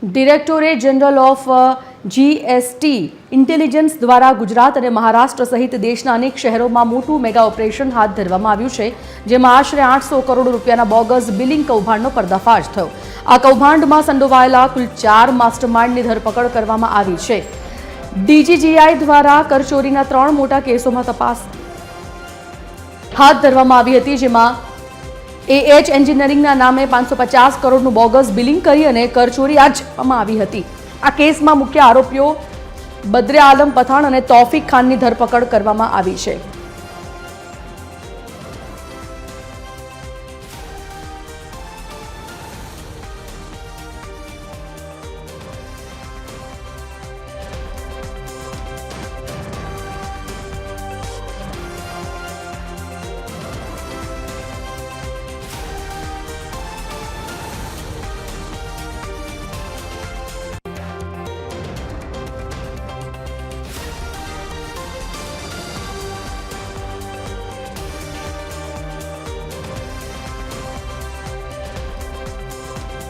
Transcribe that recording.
Directorate general of GST intelligence દ્વારા ગુજરાત અને મહારાષ્ટ્ર સહિત દેશના અનેક શહેરોમાં મોટું મેગા ઓપરેશન હાથ ધરવામાં આવ્યું છે, જેમાં આશરે 800 કરોડ રૂપિયાના બોગસ બિલિંગ કૌભાંડનો પર્દાફાશ થયો. આ કૌભાંડમાં સંડોવાયેલા કુલ 4 માસ્ટરમાઇન્ડની ધરપકડ કરવામાં આવી છે. ડીજીજીઆઈ દ્વારા કરચોરીના 3 મોટા કેસોમાં તપાસ હાથ ધરવામાં આવી હતી, જેમાં એએચ એન્જિનિયરિંગના નામે 550 કરોડનું બોગસ બિલિંગ કરી અને કરચોરી આચરવામાં આવી હતી. આ કેસમાં મુખ્ય આરોપીઓ બદ્રે આલમ પઠાણ અને તૌફિક ખાનની ધરપકડ કરવામાં આવી છે.